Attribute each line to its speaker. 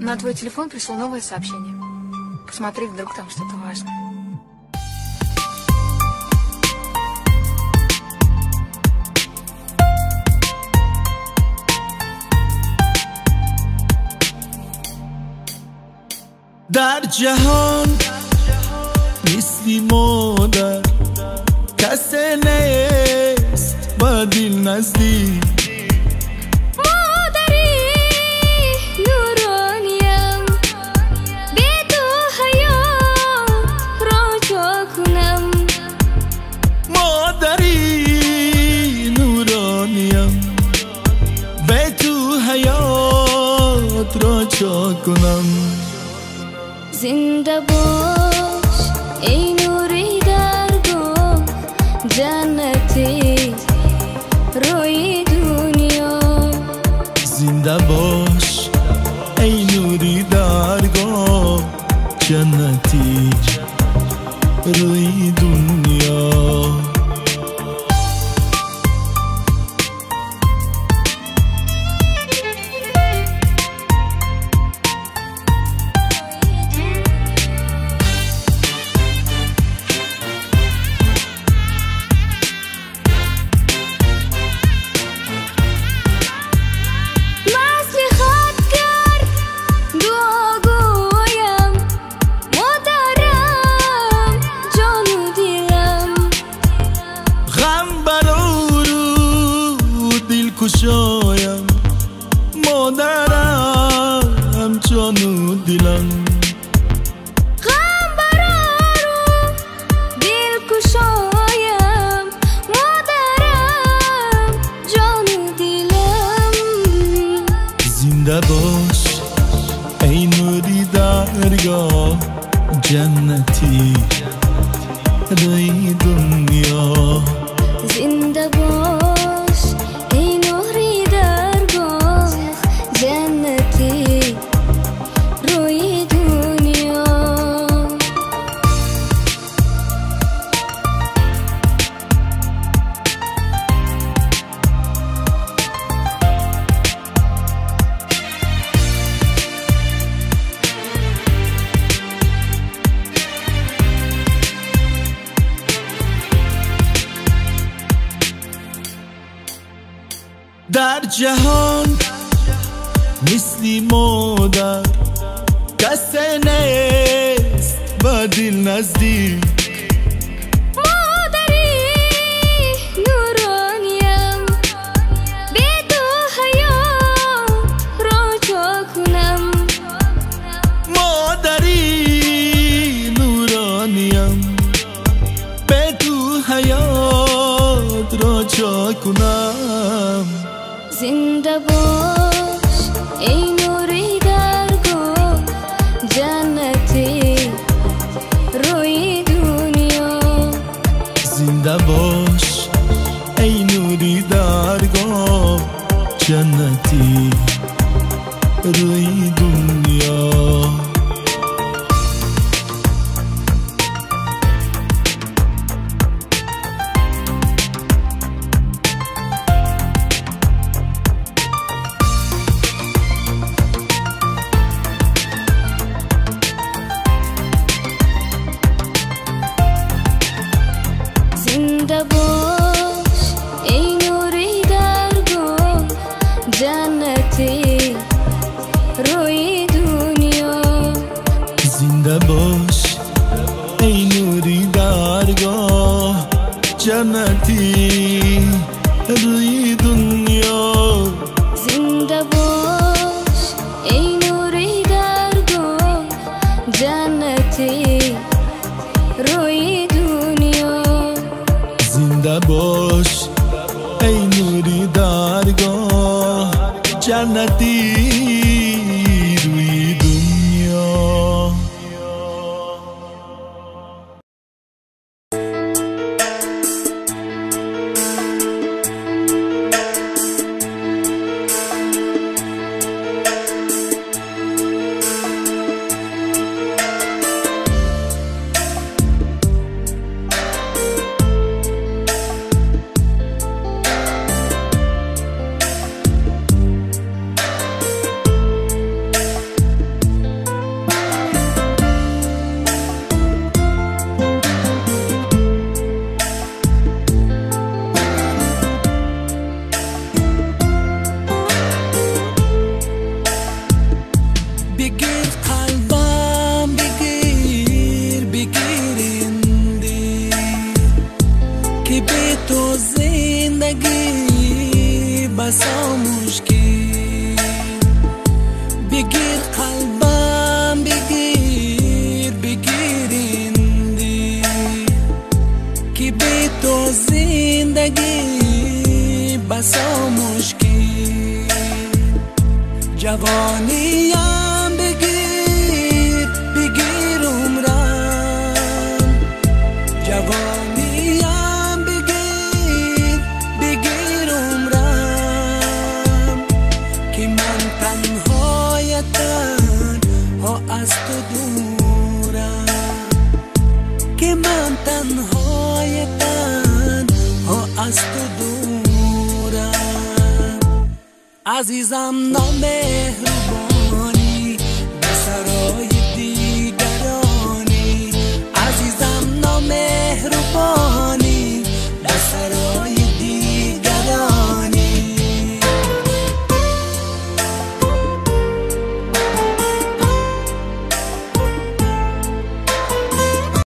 Speaker 1: На твой телефон пришло новое сообщение. Посмотри, вдруг там что-то важное.
Speaker 2: در جهان مثلی مادر کسی نیست با دل نزدیک
Speaker 3: مادری نورانیم به تو حیات را جا کنم
Speaker 2: مادری نورانیم به تو حیات را جا کنم
Speaker 3: زنده باش ای نوری درگاه جنتی روی دنیا
Speaker 2: زنده باش ای نوری درگاه جنتی روی دنیا شایم مادرم جانو دلم
Speaker 3: غم برارو دل کشایم مادرم جانو دلم
Speaker 2: زنده باش ای نوری درگاه جنتی روی دنیا
Speaker 3: زنده باش جنتی روی دنیا
Speaker 2: در جهان مثلی مادر کسی نیست با دل نزدیک
Speaker 3: مادری نورانیم به تو حیات را جا کنم
Speaker 2: مادری نورانیم به تو حیات را جا کنم
Speaker 3: زنده باش ای نوری درگاه جنتی روی دنیا
Speaker 2: زنده باش ای نوری درگاه جنتی روی دنیا
Speaker 3: زنده باش ای نوری درگاه جنتی روی دنیا
Speaker 2: زنده باش ای نوری درگاه جنتی روی دنیا
Speaker 3: زنده باش ای نوری درگاه جنتی روی دنیا
Speaker 2: زنده باش ای نوری درگاه جنتی روی دنیا
Speaker 4: زندگی بسا مشکل بگیر قلبم بگیر این دل که بی تو زندگی بسا مشکل جوانیم بگیر عمرم جوانیم بگیر عمرم که من تنهایتن ها از تو دورم که من تنهایتن ها از تو دورم عزیزم نامهربان